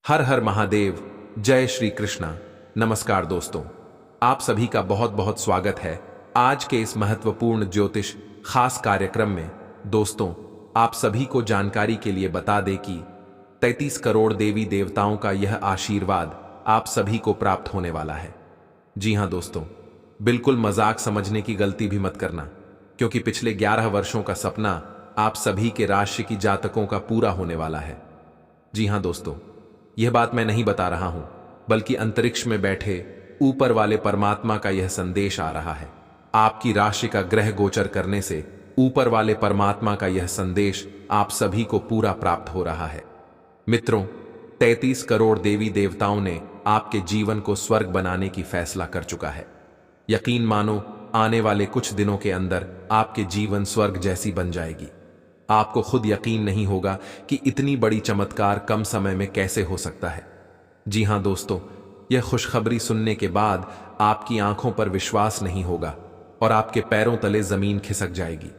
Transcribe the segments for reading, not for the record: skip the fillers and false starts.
हर हर महादेव। जय श्री कृष्णा। नमस्कार दोस्तों, आप सभी का बहुत बहुत स्वागत है आज के इस महत्वपूर्ण ज्योतिष खास कार्यक्रम में। दोस्तों, आप सभी को जानकारी के लिए बता दें कि 33 करोड़ देवी देवताओं का यह आशीर्वाद आप सभी को प्राप्त होने वाला है। जी हां दोस्तों, बिल्कुल मजाक समझने की गलती भी मत करना, क्योंकि पिछले 11 वर्षों का सपना आप सभी के राशि की जातकों का पूरा होने वाला है। जी हां दोस्तों, यह बात मैं नहीं बता रहा हूं, बल्कि अंतरिक्ष में बैठे ऊपर वाले परमात्मा का यह संदेश आ रहा है। आपकी राशि का ग्रह गोचर करने से ऊपर वाले परमात्मा का यह संदेश आप सभी को पूरा प्राप्त हो रहा है। मित्रों, 33 करोड़ देवी देवताओं ने आपके जीवन को स्वर्ग बनाने की फैसला कर चुका है। यकीन मानो, आने वाले कुछ दिनों के अंदर आपके जीवन स्वर्ग जैसी बन जाएगी। आपको खुद यकीन नहीं होगा कि इतनी बड़ी चमत्कार कम समय में कैसे हो सकता है। जी हां दोस्तों, यह खुशखबरी सुनने के बाद आपकी आंखों पर विश्वास नहीं होगा और आपके पैरों तले जमीन खिसक जाएगी।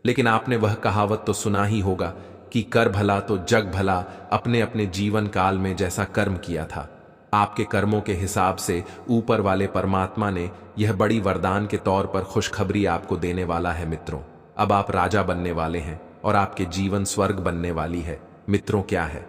लेकिन आपने वह कहावत तो सुना ही होगा कि कर भला तो जग भला। अपने अपने जीवन काल में जैसा कर्म किया था, आपके कर्मों के हिसाब से ऊपर वाले परमात्मा ने यह बड़ी वरदान के तौर पर खुशखबरी आपको देने वाला है। मित्रों, अब आप राजा बनने वाले हैं और आपके जीवन स्वर्ग बनने वाली है। मित्रों, क्या है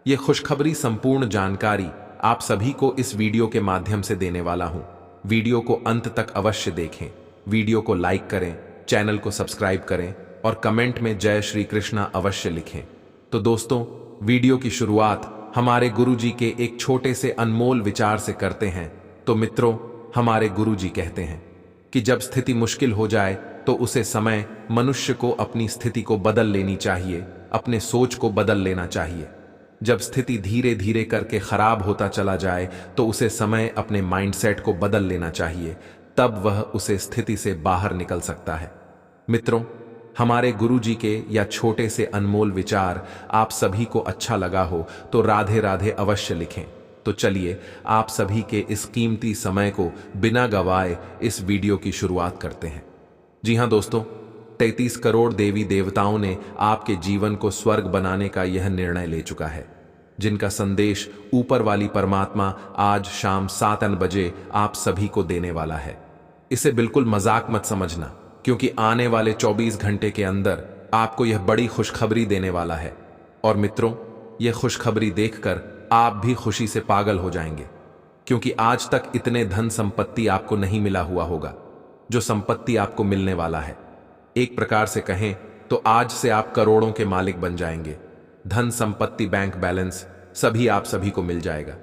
यह खुशखबरी? संपूर्ण जानकारी आप सभी को इस वीडियो के माध्यम से देने वाला हूं। वीडियो को अंत तक अवश्य देखें, वीडियो को लाइक करें, चैनल को सब्सक्राइब करें और कमेंट में जय श्री कृष्णा अवश्य लिखें। तो दोस्तों, वीडियो की शुरुआत हमारे गुरुजी के एक छोटे से अनमोल विचार से करते हैं। तो मित्रों, हमारे गुरुजी कहते हैं कि जब स्थिति मुश्किल हो जाए तो उसे समय मनुष्य को अपनी स्थिति को बदल लेनी चाहिए, अपने सोच को बदल लेना चाहिए। जब स्थिति धीरे धीरे करके खराब होता चला जाए तो उसे समय अपने माइंडसेट को बदल लेना चाहिए, तब वह उसे स्थिति से बाहर निकल सकता है। मित्रों, हमारे गुरुजी के या छोटे से अनमोल विचार आप सभी को अच्छा लगा हो तो राधे राधे अवश्य लिखें। तो चलिए आप सभी के इस कीमती समय को बिना गवाए इस वीडियो की शुरुआत करते हैं। जी हां दोस्तों, 33 करोड़ देवी देवताओं ने आपके जीवन को स्वर्ग बनाने का यह निर्णय ले चुका है, जिनका संदेश ऊपर वाली परमात्मा आज शाम 7 बजे आप सभी को देने वाला है। इसे बिल्कुल मजाक मत समझना, क्योंकि आने वाले 24 घंटे के अंदर आपको यह बड़ी खुशखबरी देने वाला है। और मित्रों, यह खुशखबरी देखकर आप भी खुशी से पागल हो जाएंगे, क्योंकि आज तक इतने धन संपत्ति आपको नहीं मिला हुआ होगा जो संपत्ति आपको मिलने वाला है। एक प्रकार से कहें तो आज से आप करोड़ों के मालिक बन जाएंगे। धन संपत्ति, बैंक बैलेंस सभी आप सभी को मिल जाएगा।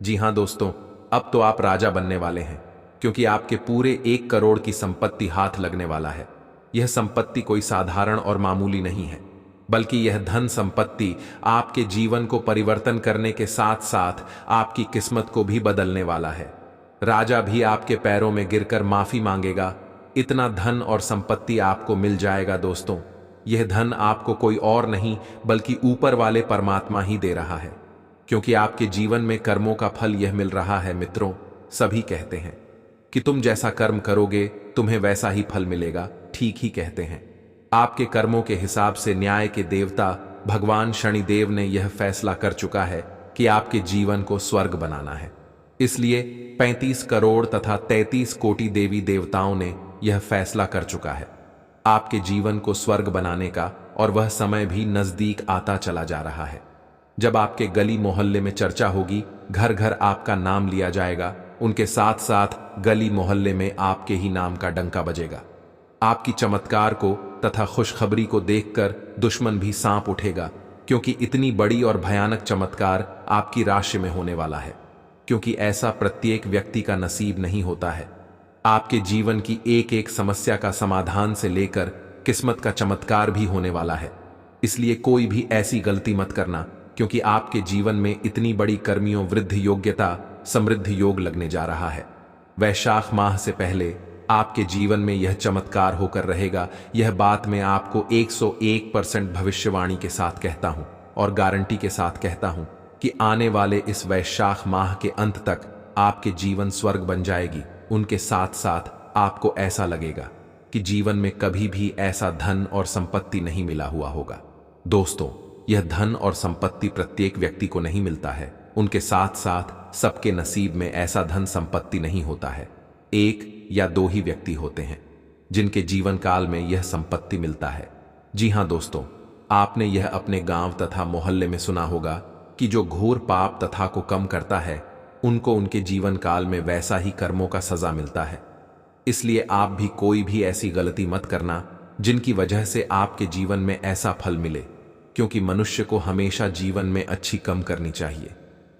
जी हां दोस्तों, अब तो आप राजा बनने वाले हैं, क्योंकि आपके पूरे 1 करोड़ की संपत्ति हाथ लगने वाला है। यह संपत्ति कोई साधारण और मामूली नहीं है, बल्कि यह धन संपत्ति आपके जीवन को परिवर्तन करने के साथ साथ आपकी किस्मत को भी बदलने वाला है। राजा भी आपके पैरों में गिरकर माफी मांगेगा। इतना धन और संपत्ति आपको मिल जाएगा। दोस्तों, यह धन आपको कोई और नहीं बल्कि ऊपर वाले परमात्मा ही दे रहा है, क्योंकि आपके जीवन में कर्मों का फल यह मिल रहा है। मित्रों, सभी कहते हैं कि तुम जैसा कर्म करोगे तुम्हें वैसा ही फल मिलेगा। ठीक ही कहते हैं। आपके कर्मों के हिसाब से न्याय के देवता भगवान शनिदेव ने यह फैसला कर चुका है कि आपके जीवन को स्वर्ग बनाना है। इसलिए 35 करोड़ तथा 33 कोटि देवी देवताओं ने यह फैसला कर चुका है आपके जीवन को स्वर्ग बनाने का, और वह समय भी नजदीक आता चला जा रहा है। जब आपके गली मोहल्ले में चर्चा होगी, घर घर आपका नाम लिया जाएगा, उनके साथ साथ गली मोहल्ले में आपके ही नाम का डंका बजेगा। आपकी चमत्कार को तथा खुशखबरी को देखकर दुश्मन भी सांप उठेगा, क्योंकि इतनी बड़ी और भयानक चमत्कार आपकी राशि में होने वाला है, क्योंकि ऐसा प्रत्येक व्यक्ति का नसीब नहीं होता है। आपके जीवन की एक एक समस्या का समाधान से लेकर किस्मत का चमत्कार भी होने वाला है। इसलिए कोई भी ऐसी गलती मत करना, क्योंकि आपके जीवन में इतनी बड़ी कर्मियों वृद्धि योग्यता समृद्धि योग लगने जा रहा है। वैशाख माह से पहले आपके जीवन में यह चमत्कार होकर रहेगा। यह बात मैं आपको 101% भविष्यवाणी के साथ कहता हूं और गारंटी के साथ कहता हूं कि आने वाले इस वैशाख माह के अंत तक आपके जीवन स्वर्ग बन जाएगी। उनके साथ साथ आपको ऐसा लगेगा कि जीवन में कभी भी ऐसा धन और संपत्ति नहीं मिला हुआ होगा। दोस्तों, यह धन और संपत्ति प्रत्येक व्यक्ति को नहीं मिलता है, उनके साथ साथ सबके नसीब में ऐसा धन संपत्ति नहीं होता है। एक या दो ही व्यक्ति होते हैं जिनके जीवन काल में यह संपत्ति मिलता है। जी हां दोस्तों, आपने यह अपने गांव तथा मोहल्ले में सुना होगा कि जो घोर पाप तथा को कम करता है उनको उनके जीवन काल में वैसा ही कर्मों का सजा मिलता है। इसलिए आप भी कोई भी ऐसी गलती मत करना जिनकी वजह से आपके जीवन में ऐसा फल मिले, क्योंकि मनुष्य को हमेशा जीवन में अच्छी कम करनी चाहिए।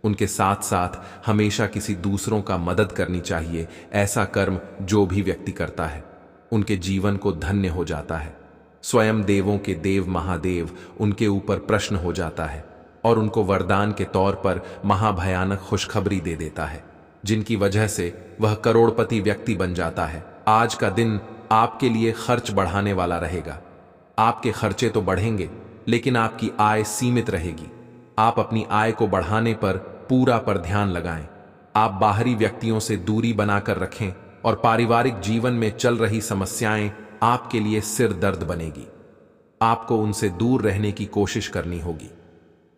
उनके साथ साथ हमेशा किसी दूसरों का मदद करनी चाहिए। ऐसा कर्म जो भी व्यक्ति करता है उनके जीवन को धन्य हो जाता है। स्वयं देवों के देव महादेव उनके ऊपर प्रसन्न हो जाता है और उनको वरदान के तौर पर महाभयानक खुशखबरी दे देता है, जिनकी वजह से वह करोड़पति व्यक्ति बन जाता है। आज का दिन आपके लिए खर्च बढ़ाने वाला रहेगा। आपके खर्चे तो बढ़ेंगे लेकिन आपकी आय सीमित रहेगी। आप अपनी आय को बढ़ाने पर पूरा ध्यान लगाएं। आप बाहरी व्यक्तियों से दूरी बनाकर रखें और पारिवारिक जीवन में चल रही समस्याएं आपके लिए सिर दर्द बनेगी। आपको उनसे दूर रहने की कोशिश करनी होगी।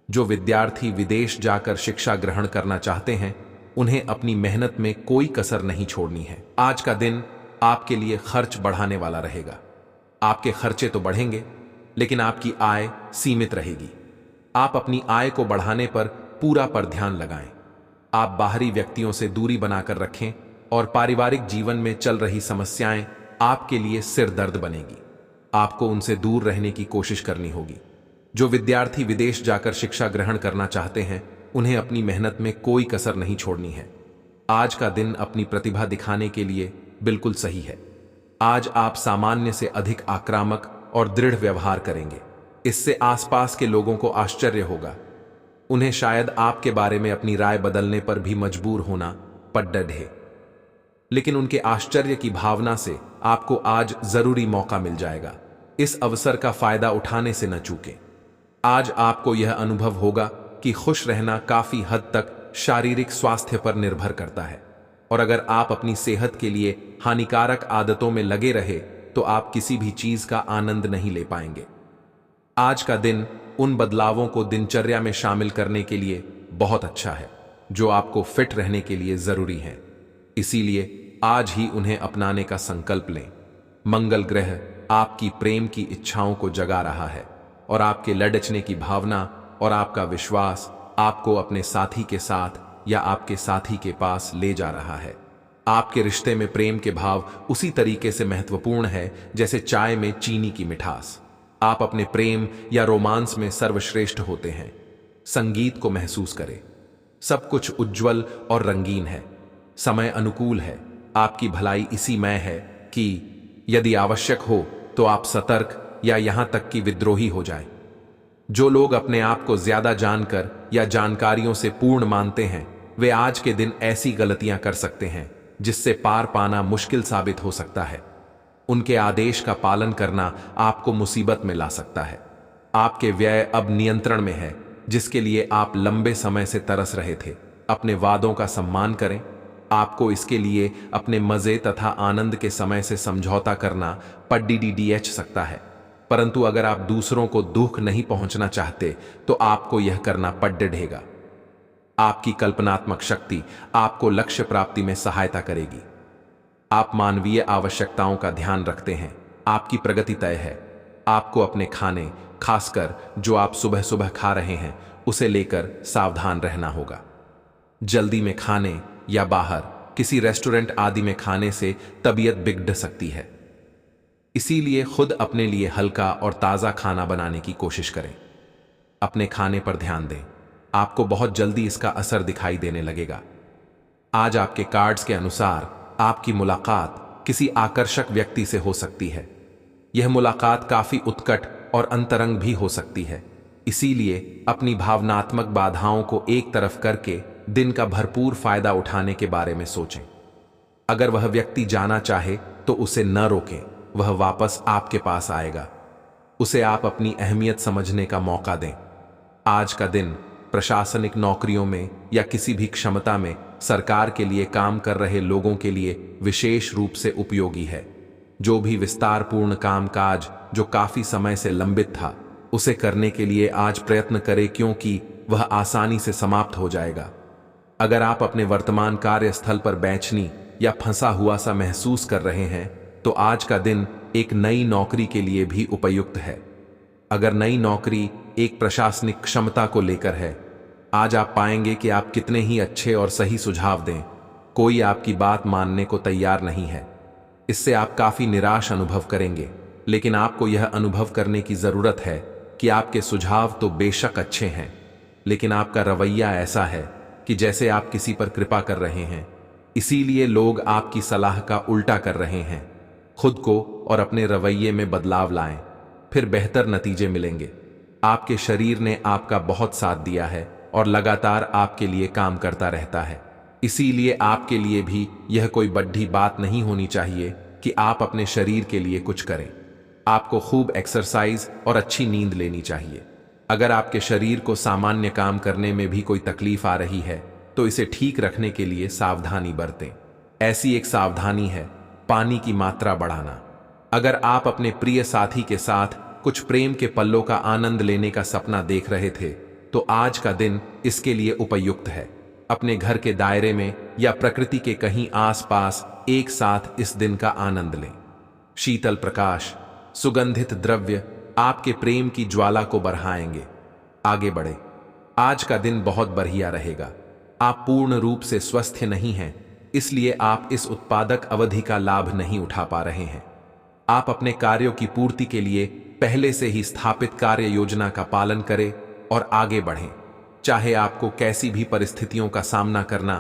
जो विद्यार्थी विदेश जाकर शिक्षा ग्रहण करना चाहते हैं उन्हें अपनी मेहनत में कोई कसर नहीं छोड़नी है। आज का दिन आपके लिए खर्च बढ़ाने वाला रहेगा। आपके खर्चे तो बढ़ेंगे लेकिन आपकी आय सीमित रहेगी। आप अपनी आय को बढ़ाने पर पूरा ध्यान लगाएं। आप बाहरी व्यक्तियों से दूरी बनाकर रखें और पारिवारिक जीवन में चल रही समस्याएं आपके लिए सिर दर्द बनेगी। आपको उनसे दूर रहने की कोशिश करनी होगी। जो विद्यार्थी विदेश जाकर शिक्षा ग्रहण करना चाहते हैं उन्हें अपनी मेहनत में कोई कसर नहीं छोड़नी है। आज का दिन अपनी प्रतिभा दिखाने के लिए बिल्कुल सही है। आज आप सामान्य से अधिक आक्रामक और दृढ़ व्यवहार करेंगे। इससे आसपास के लोगों को आश्चर्य होगा। उन्हें शायद आपके बारे में अपनी राय बदलने पर भी मजबूर होना पड़े, लेकिन उनके आश्चर्य की भावना से आपको आज जरूरी मौका मिल जाएगा। इस अवसर का फायदा उठाने से न चूकें। आज आपको यह अनुभव होगा कि खुश रहना काफी हद तक शारीरिक स्वास्थ्य पर निर्भर करता है, और अगर आप अपनी सेहत के लिए हानिकारक आदतों में लगे रहे तो आप किसी भी चीज का आनंद नहीं ले पाएंगे। आज का दिन उन बदलावों को दिनचर्या में शामिल करने के लिए बहुत अच्छा है जो आपको फिट रहने के लिए जरूरी है। इसीलिए आज ही उन्हें अपनाने का संकल्प लें। मंगल ग्रह आपकी प्रेम की इच्छाओं को जगा रहा है और आपके लड़चने की भावना और आपका विश्वास आपको अपने साथी के साथ या आपके साथी के पास ले जा रहा है। आपके रिश्ते में प्रेम के भाव उसी तरीके से महत्वपूर्ण है जैसे चाय में चीनी की मिठास। आप अपने प्रेम या रोमांस में सर्वश्रेष्ठ होते हैं। संगीत को महसूस करें। सब कुछ उज्जवल और रंगीन है। समय अनुकूल है। आपकी भलाई इसी में है कि यदि आवश्यक हो तो आप सतर्क या यहां तक कि विद्रोही हो जाएं। जो लोग अपने आप को ज्यादा जानकर या जानकारियों से पूर्ण मानते हैं वे आज के दिन ऐसी गलतियां कर सकते हैं जिससे पार पाना मुश्किल साबित हो सकता है। उनके आदेश का पालन करना आपको मुसीबत में ला सकता है। आपके व्यय अब नियंत्रण में है जिसके लिए आप लंबे समय से तरस रहे थे। अपने वादों का सम्मान करें। आपको इसके लिए अपने मजे तथा आनंद के समय से समझौता करना पड़ सकता है, परंतु अगर आप दूसरों को दुख नहीं पहुंचना चाहते तो आपको यह करना पड़ेगा। आपकी कल्पनात्मक शक्ति आपको लक्ष्य प्राप्ति में सहायता करेगी। आप मानवीय आवश्यकताओं का ध्यान रखते हैं। आपकी प्रगति तय है। आपको अपने खाने, खासकर जो आप सुबह सुबह खा रहे हैं, उसे लेकर सावधान रहना होगा। जल्दी में खाने या बाहर किसी रेस्टोरेंट आदि में खाने से तबीयत बिगड़ सकती है। इसीलिए खुद अपने लिए हल्का और ताज़ा खाना बनाने की कोशिश करें। अपने खाने पर ध्यान दें। आपको बहुत जल्दी इसका असर दिखाई देने लगेगा। आज आपके कार्ड्स के अनुसार आपकी मुलाकात किसी आकर्षक व्यक्ति से हो सकती है। यह मुलाकात काफी उत्कट और अंतरंग भी हो सकती है। इसीलिए अपनी भावनात्मक बाधाओं को एक तरफ करके दिन का भरपूर फायदा उठाने के बारे में सोचें। अगर वह व्यक्ति जाना चाहे तो उसे न रोकें। वह वापस आपके पास आएगा। उसे आप अपनी अहमियत समझने का मौका दें। आज का दिन प्रशासनिक नौकरियों में या किसी भी क्षमता में सरकार के लिए काम कर रहे लोगों के लिए विशेष रूप से उपयोगी है। जो भी विस्तारपूर्ण कामकाज जो काफी समय से लंबित था उसे करने के लिए आज प्रयत्न करें, क्योंकि वह आसानी से समाप्त हो जाएगा। अगर आप अपने वर्तमान कार्यस्थल पर बेचैनी या फंसा हुआ सा महसूस कर रहे हैं, तो आज का दिन एक नई नौकरी के लिए भी उपयुक्त है। अगर नई नौकरी एक प्रशासनिक क्षमता को लेकर है, आज आप पाएंगे कि आप कितने ही अच्छे और सही सुझाव दें, कोई आपकी बात मानने को तैयार नहीं है। इससे आप काफी निराश अनुभव करेंगे, लेकिन आपको यह अनुभव करने की जरूरत है कि आपके सुझाव तो बेशक अच्छे हैं, लेकिन आपका रवैया ऐसा है कि जैसे आप किसी पर कृपा कर रहे हैं, इसीलिए लोग आपकी सलाह का उल्टा कर रहे हैं। खुद को और अपने रवैये में बदलाव लाएं, फिर बेहतर नतीजे मिलेंगे। आपके शरीर ने आपका बहुत साथ दिया है और लगातार आपके लिए काम करता रहता है, इसीलिए आपके लिए भी यह कोई बड़ी बात नहीं होनी चाहिए कि आप अपने शरीर के लिए कुछ करें। आपको खूब एक्सरसाइज और अच्छी नींद लेनी चाहिए। अगर आपके शरीर को सामान्य काम करने में भी कोई तकलीफ आ रही है, तो इसे ठीक रखने के लिए सावधानी बरतें। ऐसी एक सावधानी है पानी की मात्रा बढ़ाना। अगर आप अपने प्रिय साथी के साथ कुछ प्रेम के पलों का आनंद लेने का सपना देख रहे थे, तो आज का दिन इसके लिए उपयुक्त है। अपने घर के दायरे में या प्रकृति के कहीं आसपास एक साथ इस दिन का आनंद लें। शीतल प्रकाश, सुगंधित द्रव्य आपके प्रेम की ज्वाला को बढ़ाएंगे। आगे बढ़े। आज का दिन बहुत बढ़िया रहेगा। आप पूर्ण रूप से स्वस्थ नहीं हैं, इसलिए आप इस उत्पादक अवधि का लाभ नहीं उठा पा रहे हैं। आप अपने कार्यों की पूर्ति के लिए पहले से ही स्थापित कार्य योजना का पालन करें और आगे बढ़ें, चाहे आपको कैसी भी परिस्थितियों का सामना करना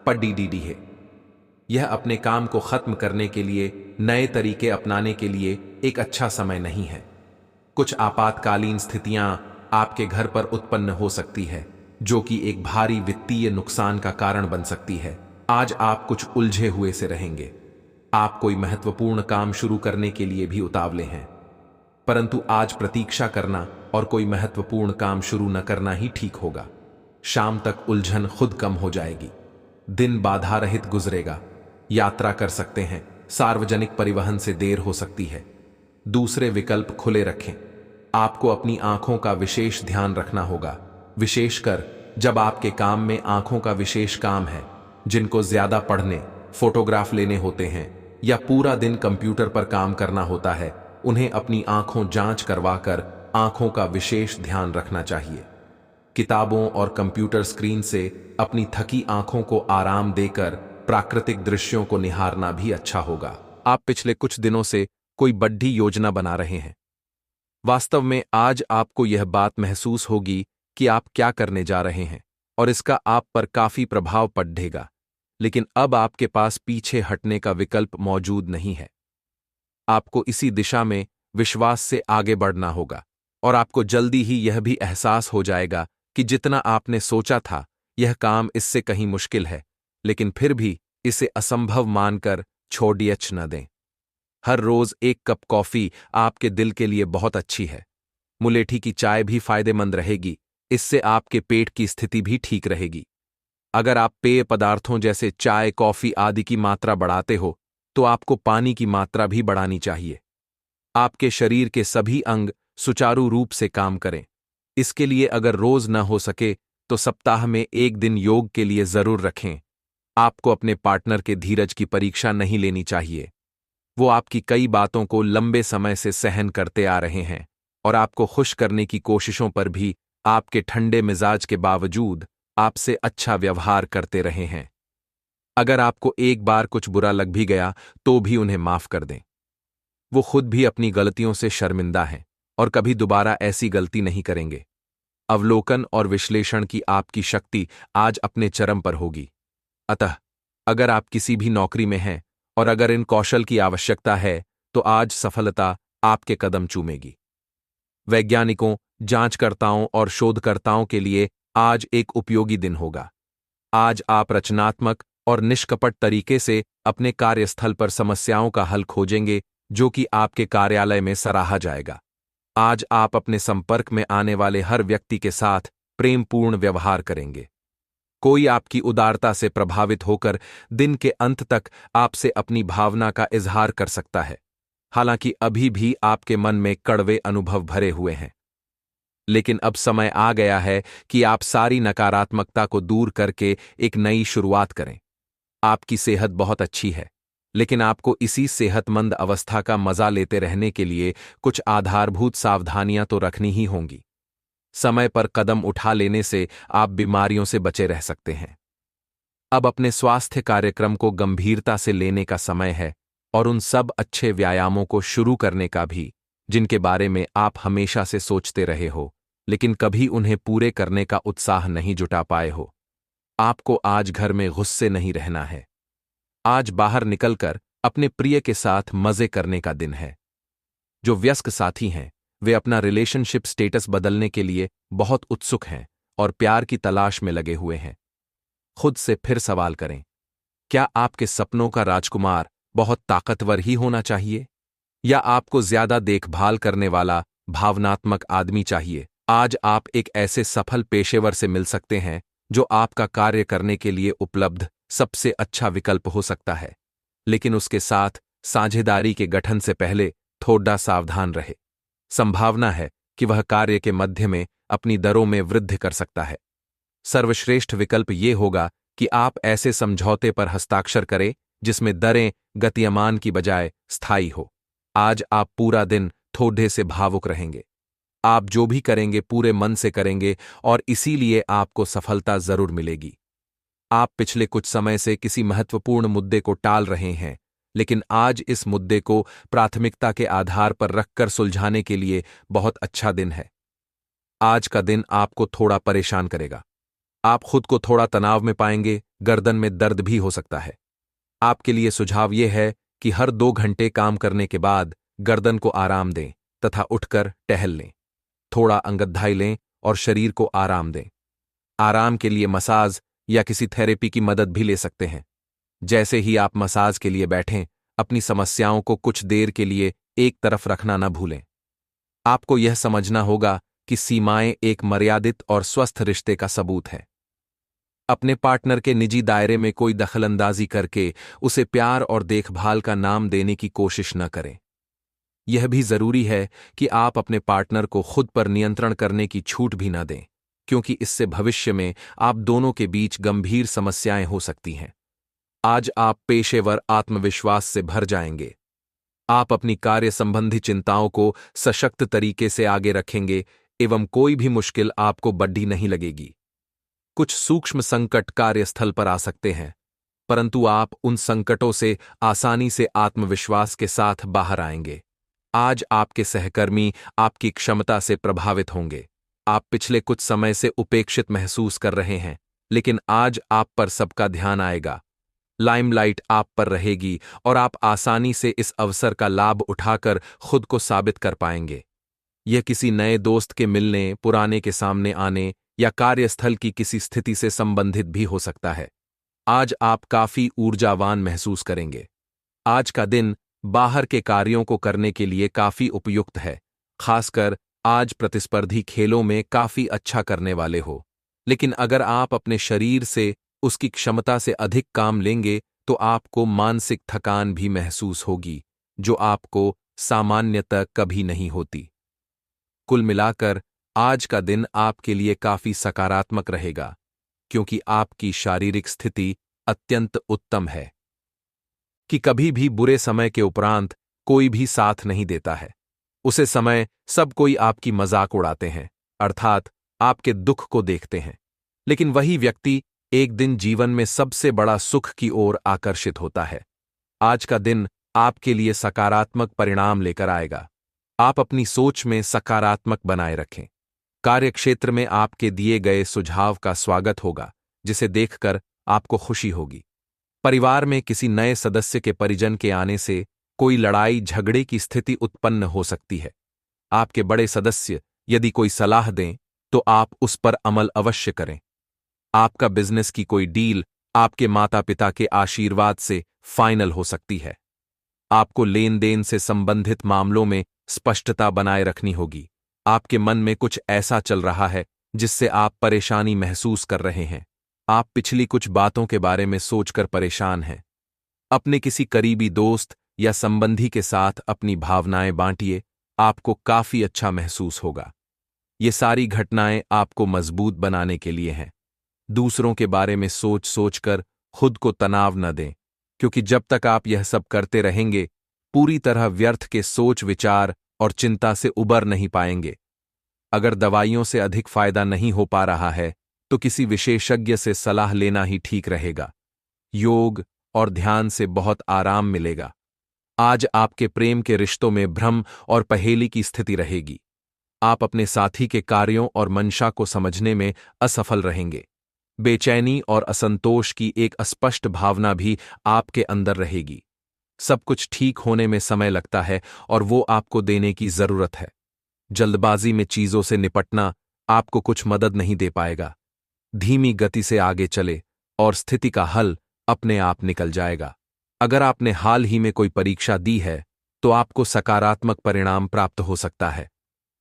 पड़ी है। यह अपने काम को खत्म करने के लिए नए तरीके अपनाने के लिए एक अच्छा समय नहीं है। कुछ आपातकालीन स्थितियां आपके घर पर उत्पन्न हो सकती है, जो कि एक भारी वित्तीय नुकसान का कारण बन सकती है। आज आप कुछ उलझे हुए से रहेंगे। आप कोई महत्वपूर्ण काम शुरू करने के लिए भी उतावले हैं, परंतु आज प्रतीक्षा करना और कोई महत्वपूर्ण काम शुरू न करना ही ठीक होगा। शाम तक उलझन खुद कम हो जाएगी। दिन बाधा रहित गुजरेगा। यात्रा कर सकते हैं। सार्वजनिक परिवहन से देर हो सकती है। दूसरे विकल्प खुले रखें। आपको अपनी आंखों का विशेष ध्यान रखना होगा, विशेषकर जब आपके काम में आंखों का विशेष काम है। जिनको ज्यादा पढ़ने, फोटोग्राफ लेने होते हैं या पूरा दिन कंप्यूटर पर काम करना होता है, उन्हें अपनी आंखों जांच करवाकर आंखों का विशेष ध्यान रखना चाहिए। किताबों और कंप्यूटर स्क्रीन से अपनी थकी आंखों को आराम देकर प्राकृतिक दृश्यों को निहारना भी अच्छा होगा। आप पिछले कुछ दिनों से कोई बड़ी योजना बना रहे हैं। वास्तव में आज आपको यह बात महसूस होगी कि आप क्या करने जा रहे हैं और इसका आप पर काफी प्रभाव पड़ेगा, लेकिन अब आपके पास पीछे हटने का विकल्प मौजूद नहीं है। आपको इसी दिशा में विश्वास से आगे बढ़ना होगा और आपको जल्दी ही यह भी एहसास हो जाएगा कि जितना आपने सोचा था यह काम इससे कहीं मुश्किल है, लेकिन फिर भी इसे असंभव मानकर छोड़िए न दें। हर रोज एक कप कॉफी आपके दिल के लिए बहुत अच्छी है। मुलेठी की चाय भी फायदेमंद रहेगी, इससे आपके पेट की स्थिति भी ठीक रहेगी। अगर आप पेय पदार्थों जैसे चाय, कॉफी आदि की मात्रा बढ़ाते हो, तो आपको पानी की मात्रा भी बढ़ानी चाहिए। आपके शरीर के सभी अंग सुचारू रूप से काम करें। इसके लिए अगर रोज न हो सके तो सप्ताह में एक दिन योग के लिए जरूर रखें। आपको अपने पार्टनर के धीरज की परीक्षा नहीं लेनी चाहिए। वो आपकी कई बातों को लंबे समय से सहन करते आ रहे हैं और आपको खुश करने की कोशिशों पर भी आपके ठंडे मिजाज के बावजूद आपसे अच्छा व्यवहार करते रहे हैं। अगर आपको एक बार कुछ बुरा लग भी गया तो भी उन्हें माफ कर दें। वो खुद भी अपनी गलतियों से शर्मिंदा हैं और कभी दोबारा ऐसी गलती नहीं करेंगे। अवलोकन और विश्लेषण की आपकी शक्ति आज अपने चरम पर होगी। अतः अगर आप किसी भी नौकरी में हैं और अगर इन कौशल की आवश्यकता है, तो आज सफलता आपके कदम चूमेगी। वैज्ञानिकों, जांचकर्ताओं और शोधकर्ताओं के लिए आज एक उपयोगी दिन होगा। आज आप रचनात्मक और निष्कपट तरीके से अपने कार्यस्थल पर समस्याओं का हल खोजेंगे, जो कि आपके कार्यालय में सराहा जाएगा। आज आप अपने संपर्क में आने वाले हर व्यक्ति के साथ प्रेमपूर्ण व्यवहार करेंगे। कोई आपकी उदारता से प्रभावित होकर दिन के अंत तक आपसे अपनी भावना का इजहार कर सकता है, हालांकि अभी भी आपके मन में कड़वे अनुभव भरे हुए हैं। लेकिन अब समय आ गया है कि आप सारी नकारात्मकता को दूर करके एक नई शुरुआत करें। आपकी सेहत बहुत अच्छी है, लेकिन आपको इसी सेहतमंद अवस्था का मजा लेते रहने के लिए कुछ आधारभूत सावधानियां तो रखनी ही होंगी। समय पर कदम उठा लेने से आप बीमारियों से बचे रह सकते हैं। अब अपने स्वास्थ्य कार्यक्रम को गंभीरता से लेने का समय है और उन सब अच्छे व्यायामों को शुरू करने का भी, जिनके बारे में आप हमेशा से सोचते रहे हो, लेकिन कभी उन्हें पूरे करने का उत्साह नहीं जुटा पाए हो। आपको आज घर में गुस्से नहीं रहना है। आज बाहर निकलकर अपने प्रिय के साथ मजे करने का दिन है। जो व्यस्क साथी हैं, वे अपना रिलेशनशिप स्टेटस बदलने के लिए बहुत उत्सुक हैं और प्यार की तलाश में लगे हुए हैं। खुद से फिर सवाल करें, क्या आपके सपनों का राजकुमार बहुत ताकतवर ही होना चाहिए, या आपको ज्यादा देखभाल करने वाला भावनात्मक आदमी चाहिए? आज आप एक ऐसे सफल पेशेवर से मिल सकते हैं जो आपका कार्य करने के लिए उपलब्ध सबसे अच्छा विकल्प हो सकता है, लेकिन उसके साथ साझेदारी के गठन से पहले थोड़ा सावधान रहे। संभावना है कि वह कार्य के मध्य में अपनी दरों में वृद्धि कर सकता है। सर्वश्रेष्ठ विकल्प ये होगा कि आप ऐसे समझौते पर हस्ताक्षर करें जिसमें दरें गतिमान की बजाय स्थायी हो। आज आप पूरा दिन थोड़े से भावुक रहेंगे। आप जो भी करेंगे पूरे मन से करेंगे और इसीलिए आपको सफलता जरूर मिलेगी। आप पिछले कुछ समय से किसी महत्वपूर्ण मुद्दे को टाल रहे हैं, लेकिन आज इस मुद्दे को प्राथमिकता के आधार पर रखकर सुलझाने के लिए बहुत अच्छा दिन है। आज का दिन आपको थोड़ा परेशान करेगा। आप खुद को थोड़ा तनाव में पाएंगे, गर्दन में दर्द भी हो सकता है। आपके लिए सुझाव यह है कि हर 2 घंटे काम करने के बाद गर्दन को आराम दें तथा उठकर टहल लें। थोड़ा अंगड़ाई लें और शरीर को आराम दें। आराम के लिए मसाज या किसी थेरेपी की मदद भी ले सकते हैं। जैसे ही आप मसाज के लिए बैठें, अपनी समस्याओं को कुछ देर के लिए एक तरफ रखना न भूलें। आपको यह समझना होगा कि सीमाएं एक मर्यादित और स्वस्थ रिश्ते का सबूत है। अपने पार्टनर के निजी दायरे में कोई दखलंदाजी करके उसे प्यार और देखभाल का नाम देने की कोशिश न करें। यह भी जरूरी है कि आप अपने पार्टनर को खुद पर नियंत्रण करने की छूट भी न दें, क्योंकि इससे भविष्य में आप दोनों के बीच गंभीर समस्याएं हो सकती हैं। आज आप पेशेवर आत्मविश्वास से भर जाएंगे। आप अपनी कार्य संबंधी चिंताओं को सशक्त तरीके से आगे रखेंगे एवं कोई भी मुश्किल आपको बड्डी नहीं लगेगी। कुछ सूक्ष्म संकट कार्यस्थल पर आ सकते हैं, परंतु आप उन संकटों से आसानी से आत्मविश्वास के साथ बाहर आएंगे। आज आपके सहकर्मी आपकी क्षमता से प्रभावित होंगे। आप पिछले कुछ समय से उपेक्षित महसूस कर रहे हैं, लेकिन आज आप पर सबका ध्यान आएगा। लाइमलाइट आप पर रहेगी और आप आसानी से इस अवसर का लाभ उठाकर खुद को साबित कर पाएंगे। यह किसी नए दोस्त के मिलने, पुराने के सामने आने या कार्यस्थल की किसी स्थिति से संबंधित भी हो सकता है। आज आप काफी ऊर्जावान महसूस करेंगे। आज का दिन बाहर के कार्यों को करने के लिए काफी उपयुक्त है, खासकर आज प्रतिस्पर्धी खेलों में काफी अच्छा करने वाले हो। लेकिन अगर आप अपने शरीर से उसकी क्षमता से अधिक काम लेंगे तो आपको मानसिक थकान भी महसूस होगी, जो आपको सामान्यतः कभी नहीं होती। कुल मिलाकर आज का दिन आपके लिए काफी सकारात्मक रहेगा, क्योंकि आपकी शारीरिक स्थिति अत्यंत उत्तम है। कि कभी भी बुरे समय के उपरांत कोई भी साथ नहीं देता है। उसे समय सब कोई आपकी मजाक उड़ाते हैं, अर्थात आपके दुख को देखते हैं, लेकिन वही व्यक्ति एक दिन जीवन में सबसे बड़ा सुख की ओर आकर्षित होता है। आज का दिन आपके लिए सकारात्मक परिणाम लेकर आएगा। आप अपनी सोच में सकारात्मक बनाए रखें। कार्यक्षेत्र में आपके दिए गए सुझाव का स्वागत होगा, जिसे देखकर आपको खुशी होगी। परिवार में किसी नए सदस्य के परिजन के आने से कोई लड़ाई झगड़े की स्थिति उत्पन्न हो सकती है। आपके बड़े सदस्य यदि कोई सलाह दें तो आप उस पर अमल अवश्य करें। आपका बिजनेस की कोई डील आपके माता पिता के आशीर्वाद से फाइनल हो सकती है। आपको लेन देन से संबंधित मामलों में स्पष्टता बनाए रखनी होगी। आपके मन में कुछ ऐसा चल रहा है जिससे आप परेशानी महसूस कर रहे हैं। आप पिछली कुछ बातों के बारे में सोचकर परेशान हैं। अपने किसी करीबी दोस्त या संबंधी के साथ अपनी भावनाएं बांटिए, आपको काफी अच्छा महसूस होगा। ये सारी घटनाएं आपको मजबूत बनाने के लिए हैं। दूसरों के बारे में सोच सोचकर खुद को तनाव न दें, क्योंकि जब तक आप यह सब करते रहेंगे, पूरी तरह व्यर्थ के सोच विचार और चिंता से उबर नहीं पाएंगे। अगर दवाइयों से अधिक फायदा नहीं हो पा रहा है, तो किसी विशेषज्ञ से सलाह लेना ही ठीक रहेगा। योग और ध्यान से बहुत आराम मिलेगा। आज आपके प्रेम के रिश्तों में भ्रम और पहेली की स्थिति रहेगी। आप अपने साथी के कार्यों और मंशा को समझने में असफल रहेंगे। बेचैनी और असंतोष की एक अस्पष्ट भावना भी आपके अंदर रहेगी। सब कुछ ठीक होने में समय लगता है और वो आपको देने की जरूरत है। जल्दबाजी में चीजों से निपटना आपको कुछ मदद नहीं दे पाएगा। धीमी गति से आगे चले और स्थिति का हल अपने आप निकल जाएगा। अगर आपने हाल ही में कोई परीक्षा दी है, तो आपको सकारात्मक परिणाम प्राप्त हो सकता है।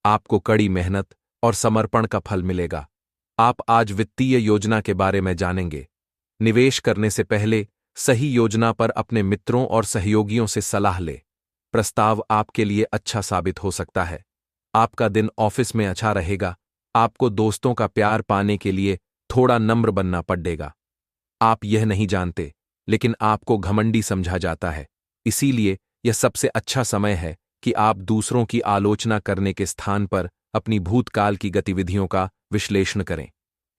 आपको कड़ी मेहनत और समर्पण का फल मिलेगा। आप आज वित्तीय योजना के बारे में जानेंगे। निवेश करने से पहले सही योजना पर अपने मित्रों और सहयोगियों से सलाह लें। प्रस्ताव आपके लिए अच्छा साबित हो सकता है। आपका दिन ऑफिस में अच्छा रहेगा। आपको दोस्तों का प्यार पाने के लिए थोड़ा नम्र बनना पड़ेगा। आप यह नहीं जानते, लेकिन आपको घमंडी समझा जाता है। इसीलिए यह सबसे अच्छा समय है कि आप दूसरों की आलोचना करने के स्थान पर अपनी भूतकाल की गतिविधियों का विश्लेषण करें।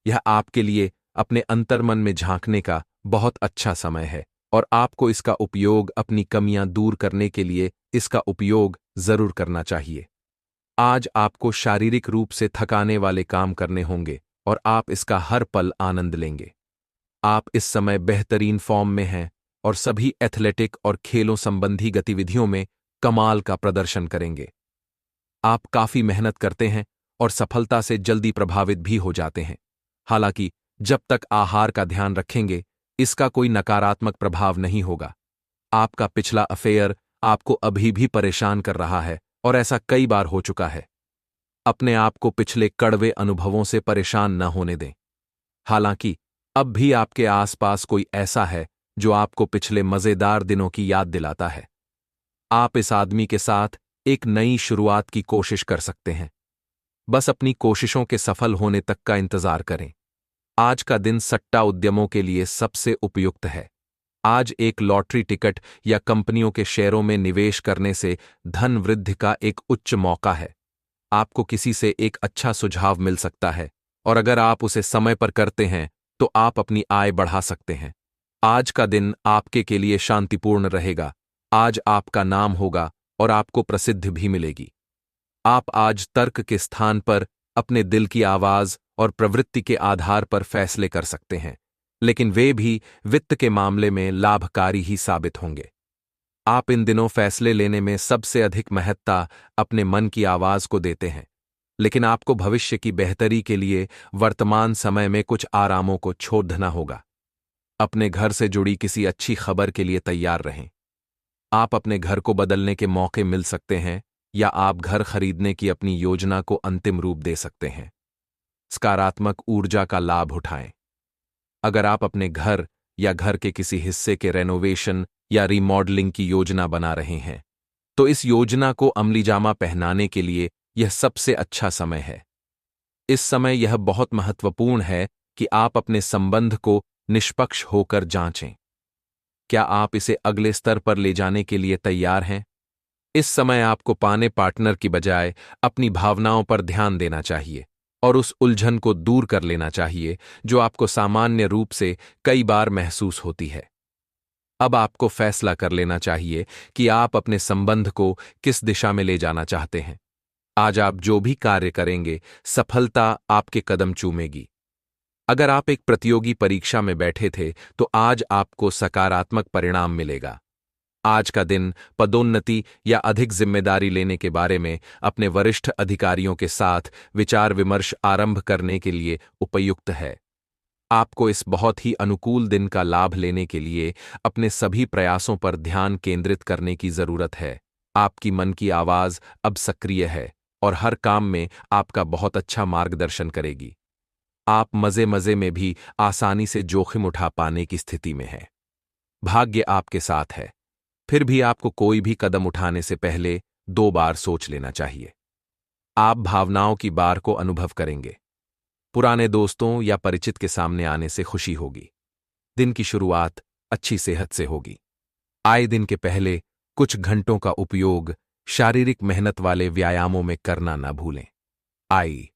यह आपके लिए अपने अंतर्मन में झांकने का बहुत अच्छा समय है और आपको इसका उपयोग अपनी कमियां दूर करने के लिए इसका उपयोग जरूर करना चाहिए। आज आपको शारीरिक रूप से थकाने वाले काम करने होंगे और आप इसका हर पल आनंद लेंगे। आप इस समय बेहतरीन फॉर्म में हैं और सभी एथलेटिक और खेलों संबंधी गतिविधियों में कमाल का प्रदर्शन करेंगे। आप काफी मेहनत करते हैं और सफलता से जल्दी प्रभावित भी हो जाते हैं। हालांकि जब तक आहार का ध्यान रखेंगे, इसका कोई नकारात्मक प्रभाव नहीं होगा। आपका पिछला अफेयर आपको अभी भी परेशान कर रहा है और ऐसा कई बार हो चुका है। अपने आप को पिछले कड़वे अनुभवों से परेशान न होने दें। हालांकि अब भी आपके आसपास कोई ऐसा है जो आपको पिछले मजेदार दिनों की याद दिलाता है। आप इस आदमी के साथ एक नई शुरुआत की कोशिश कर सकते हैं। बस अपनी कोशिशों के सफल होने तक का इंतजार करें। आज का दिन सट्टा उद्यमों के लिए सबसे उपयुक्त है। आज एक लॉटरी टिकट या कंपनियों के शेयरों में निवेश करने से धन वृद्धि का एक उच्च मौका है। आपको किसी से एक अच्छा सुझाव मिल सकता है और अगर आप उसे समय पर करते हैं तो आप अपनी आय बढ़ा सकते हैं। आज का दिन आपके के लिए शांतिपूर्ण रहेगा। आज आपका नाम होगा और आपको प्रसिद्धि भी मिलेगी। आप आज तर्क के स्थान पर अपने दिल की आवाज और प्रवृत्ति के आधार पर फैसले कर सकते हैं, लेकिन वे भी वित्त के मामले में लाभकारी ही साबित होंगे। आप इन दिनों फैसले लेने में सबसे अधिक महत्ता अपने मन की आवाज को देते हैं, लेकिन आपको भविष्य की बेहतरी के लिए वर्तमान समय में कुछ आरामों को छोड़ना होगा। अपने घर से जुड़ी किसी अच्छी खबर के लिए तैयार रहें। आप अपने घर को बदलने के मौके मिल सकते हैं या आप घर खरीदने की अपनी योजना को अंतिम रूप दे सकते हैं। सकारात्मक ऊर्जा का लाभ उठाएं। अगर आप अपने घर या घर के किसी हिस्से के रेनोवेशन या रीमॉडलिंग की योजना बना रहे हैं, तो इस योजना को अमलीजामा पहनाने के लिए यह सबसे अच्छा समय है। इस समय यह बहुत महत्वपूर्ण है कि आप अपने संबंध को निष्पक्ष होकर जांचें। क्या आप इसे अगले स्तर पर ले जाने के लिए तैयार हैं? इस समय आपको पाने पार्टनर की बजाय अपनी भावनाओं पर ध्यान देना चाहिए और उस उलझन को दूर कर लेना चाहिए जो आपको सामान्य रूप से कई बार महसूस होती है। अब आपको फैसला कर लेना चाहिए कि आप अपने संबंध को किस दिशा में ले जाना चाहते हैं। आज आप जो भी कार्य करेंगे, सफलता आपके कदम चूमेगी। अगर आप एक प्रतियोगी परीक्षा में बैठे थे, तो आज आपको सकारात्मक परिणाम मिलेगा। आज का दिन पदोन्नति या अधिक जिम्मेदारी लेने के बारे में अपने वरिष्ठ अधिकारियों के साथ विचार विमर्श आरंभ करने के लिए उपयुक्त है। आपको इस बहुत ही अनुकूल दिन का लाभ लेने के लिए अपने सभी प्रयासों पर ध्यान केंद्रित करने की जरूरत है। आपकी मन की आवाज अब सक्रिय है और हर काम में आपका बहुत अच्छा मार्गदर्शन करेगी। आप मजे मजे में भी आसानी से जोखिम उठा पाने की स्थिति में हैं। भाग्य आपके साथ है, फिर भी आपको कोई भी कदम उठाने से पहले 2 बार सोच लेना चाहिए। आप भावनाओं की बार को अनुभव करेंगे। पुराने दोस्तों या परिचित के सामने आने से खुशी होगी। दिन की शुरुआत अच्छी सेहत से होगी। आए दिन के पहले कुछ घंटों का उपयोग शारीरिक मेहनत वाले व्यायामों में करना न भूलें। आई